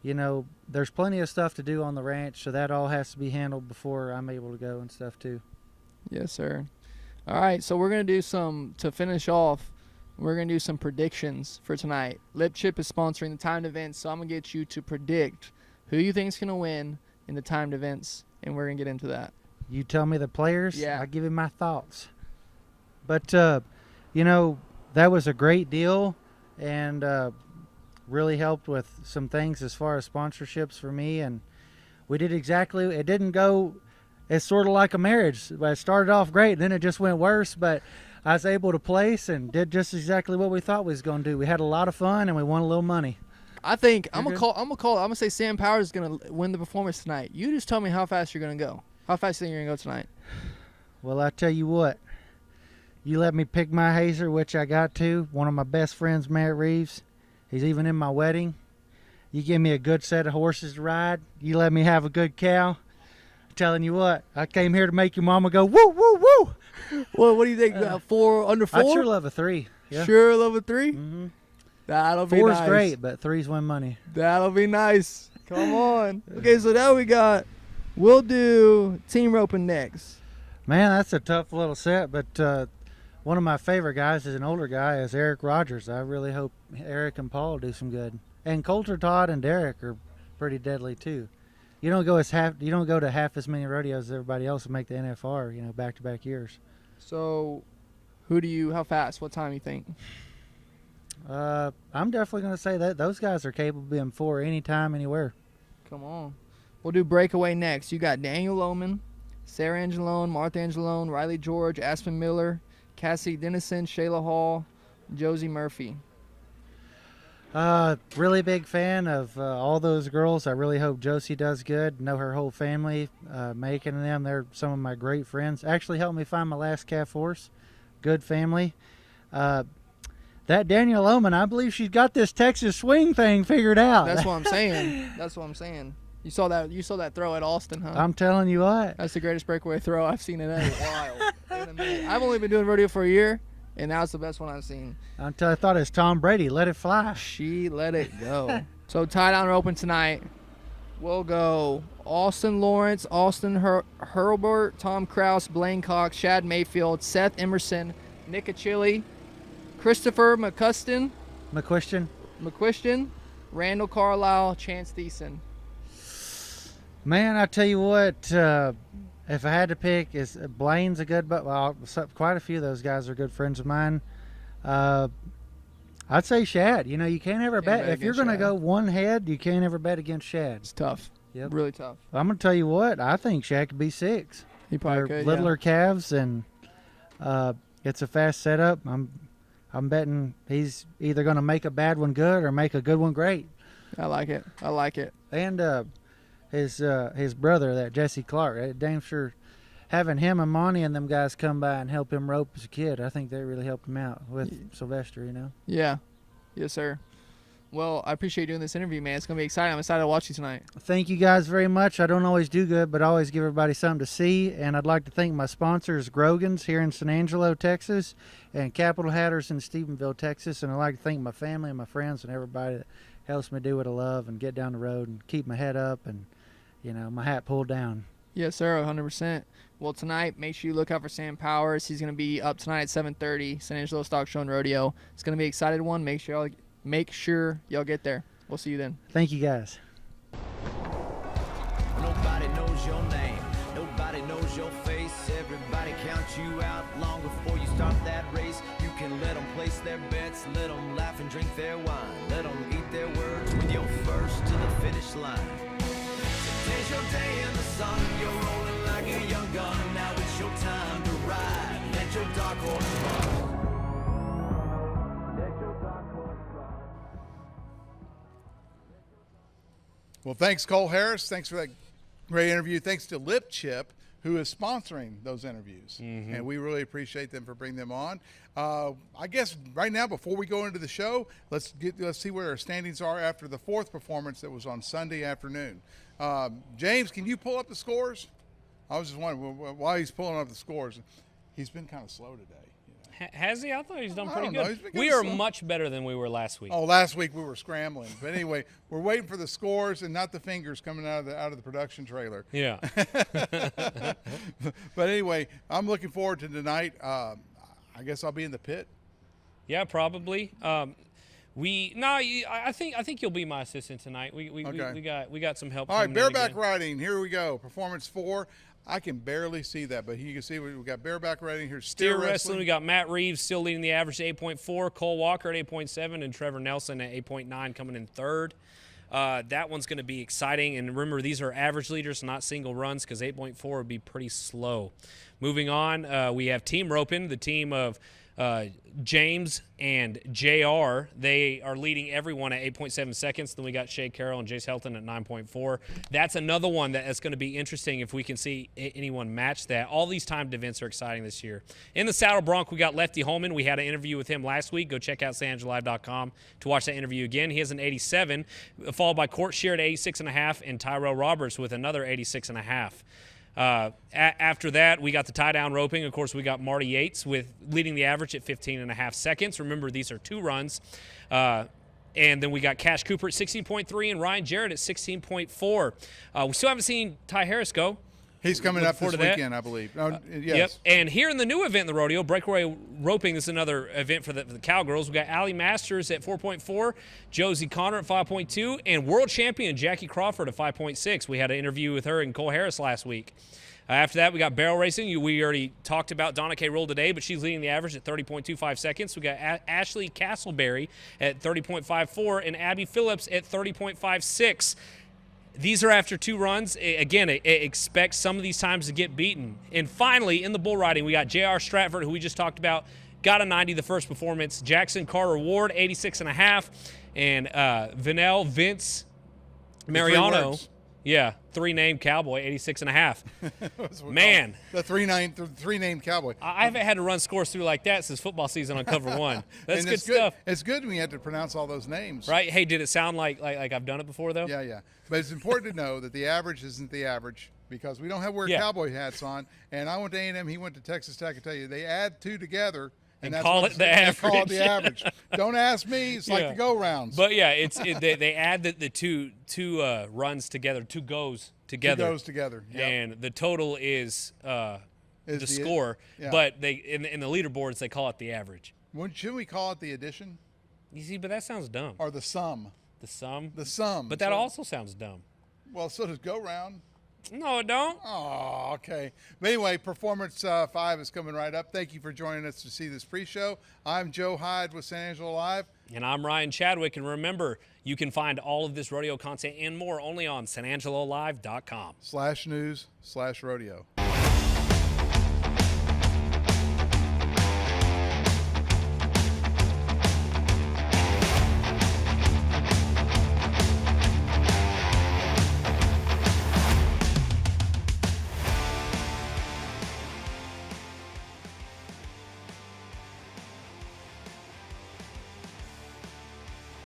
there's plenty of stuff to do on the ranch, so that all has to be handled before I'm able to go and stuff too. Yes, sir. All right, so we're going to do to finish off, we're going to do some predictions for tonight. Lip Chip is sponsoring the timed events, so I'm going to get you to predict who you think is going to win in the timed events, and we're going to get into that. You tell me the players, Yeah. I'll give you my thoughts. But, that was a great deal, and really helped with some things as far as sponsorships for me. And we did it didn't go, it's sort of like a marriage. It started off great, then it just went worse, but I was able to place and did just exactly what we thought we was going to do. We had a lot of fun, and we won a little money. I think I'm gonna say Sam Powers is gonna win the performance tonight. You just tell me how fast you're gonna go. How fast do you think you're gonna go tonight? Well, I tell you what, you let me pick my hazer, which I got to. One of my best friends, Matt Reeves, he's even in my wedding. You give me a good set of horses to ride. You let me have a good cow. I'm telling you what, I came here to make your mama go woo woo woo. Well, what do you think? Under 4? I'd sure love a 3. Yeah. Sure love a 3. Mm-hmm. That'll be 4's nice. great, but 3's win money. That'll be nice. Come on. Okay, so now we'll do team roping next. Man, that's a tough little set, but one of my favorite guys is an older guy, is Eric Rogers. I really hope Eric and Paul do some good. And Coulter, Todd, and Derek are pretty deadly too. You don't go to half as many rodeos as everybody else and make the NFR, back-to-back years. So, how fast? What time you think? I'm definitely going to say that those guys are capable of being 4 anytime, anywhere. Come on. We'll do breakaway next. You got Daniel Lohman, Sarah Angelone, Martha Angelone, Riley George, Aspen Miller, Cassie Dennison, Shayla Hall, Josie Murphy. Really big fan of all those girls. I really hope Josie does good. Know her whole family, Macon and them. They're some of my great friends. Actually helped me find my last calf horse. Good family. That Danielle Oman, I believe she's got this Texas swing thing figured out. That's what I'm saying. You saw that throw at Austin, huh? I'm telling you what. That's the greatest breakaway throw I've seen in a while. In a minute. I've only been doing rodeo for a year, and now it's the best one I've seen. Until I thought it was Tom Brady. Let it fly. She let it go. So tie down open tonight. We'll go Austin Lawrence, Austin Hurlbert, Tom Kraus, Blaine Cox, Shad Mayfield, Seth Emerson, Nick Achille, Christopher McQuiston, Randall Carlisle, Chance Thiessen. Man, I tell you what, if I had to pick, Blaine's a good, but quite a few of those guys are good friends of mine. I'd say Shad. You can't ever bet. If you're going to go one head, you can't ever bet against Shad. It's tough. Yep. Really tough. I'm going to tell you what, I think Shad could be 6. He probably could, littler calves, and it's a fast setup. I'm betting he's either going to make a bad one good or make a good one great. I like it. I like it. And his brother, that Jesse Clark, damn sure having him and Monty and them guys come by and help him rope as a kid, I think they really helped him out with Sylvester, you know? Yeah. Yes, sir. Well, I appreciate doing this interview, man. It's going to be exciting. I'm excited to watch you tonight. Thank you guys very much. I don't always do good, but I always give everybody something to see. And I'd like to thank my sponsors, Grogan's here in San Angelo, Texas, and Capital Hatters in Stephenville, Texas. And I'd like to thank my family and my friends and everybody that helps me do what I love and get down the road and keep my head up and, you know, my hat pulled down. Yes, sir, 100%. Well, tonight, make sure you look out for Sam Powers. He's going to be up tonight at 7:30, San Angelo Stock Show and Rodeo. It's going to be an exciting one. Make sure y'all get there. We'll see you then. Thank you, guys. Nobody knows your name. Nobody knows your face. Everybody counts you out long before you start that race. You can let them place their bets. Let them laugh and drink their wine. Let them eat their words when you're first to the finish line. Today's your day in the sun. You're rolling like a young gun. Now it's your time to ride. Let your dark horse run. Well, thanks, Cole Harris. Thanks for that great interview. Thanks to Lip Chip, who is sponsoring those interviews. And we really appreciate them for bringing them on. I guess right now, before we go into the show, let's see where our standings are after the fourth performance that was on Sunday afternoon. James, can you pull up the scores? I was just wondering why he's pulling up the scores. He's been kind of slow today. Has he? I thought he's done pretty know. good. He's been We kinda are slow. much better than we were last week. Oh, last week we were scrambling. But anyway, we're waiting for the scores and not the fingers coming out of the production trailer. Yeah. But anyway, I'm looking forward to tonight. I guess I'll be in the pit. Yeah, probably. I think you'll be my assistant tonight. We got some help. All right, coming in bareback again. riding. Here we go. Performance 4. I can barely see that, but you can see we got bareback riding here. Steer wrestling, we got Matt Reeves still leading the average at 8.4, Cole Walker at 8.7, and Trevor Nelson at 8.9 coming in third. That one's going to be exciting. And remember, these are average leaders, not single runs, because 8.4 would be pretty slow. Moving on, we have team roping, the team of James and JR. They are leading everyone at 8.7 seconds. Then we got Shay Carroll and Jace Helton at 9.4. That's another one that is going to be interesting if we can see anyone match that. All these timed events are exciting this year. In the saddle bronc, we got Lefty Holman. We had an interview with him last week. Go check out sanangelolive.com to watch that interview again. He has an 87, followed by Court Shear at 86.5 and Tyrell Roberts with another 86.5. After that, we got the tie-down roping. Of course, we got Marty Yates with leading the average at 15.5 seconds. Remember, these are 2 runs. And then we got Cash Cooper at 16.3 and Ryan Jarrett at 16.4. We still haven't seen Ty Harris go. He's coming up this weekend, I believe. Yes. Yep. And here in the new event in the rodeo, breakaway roping, this is another event for the Cowgirls. We got Allie Masters at 4.4, Josie Connor at 5.2, and world champion Jackie Crawford at 5.6. We had an interview with her and Cole Harris last week. After that, we got barrel racing. We already talked about Donna K. Roll today, but she's leading the average at 30.25 seconds. We got Ashley Castleberry at 30.54 and Abby Phillips at 30.56. These are after 2 runs. Again, expect some of these times to get beaten. And finally, in the bull riding, we got J.R. Stratford, who we just talked about, got a 90 the first performance. Jackson Carter Ward, 86.5. And Vince Mariano. Yeah, 3-named Cowboy, 86.5. Man. The three-named Cowboy. I haven't had to run scores through like that since football season on Cover 1. That's good stuff. It's good when you have to pronounce all those names. Right? Hey, did it sound like I've done it before, though? Yeah. But it's important to know that the average isn't the average because we don't have wear cowboy hats on. And I went to A&M, he went to Texas Tech. I tell you, they add 2 together. And call it the average. Call it the average. Don't ask me. It's like the go-rounds. But, yeah, they add the two runs together, 2 goes together. 2 goes together, yep. And the total is the score. Yeah. But they in the leaderboards, they call it the average. Shouldn't we call it the addition? You see, but that sounds dumb. Or the sum? The sum? The sum. But that also sounds dumb. Well, so does go-round. No, it don't. Oh, okay. But anyway, Performance 5 is coming right up. Thank you for joining us to see this pre-show. I'm Joe Hyde with San Angelo Live. And I'm Ryan Chadwick. And remember, you can find all of this rodeo content and more only on sanangelolive.com. /news/rodeo.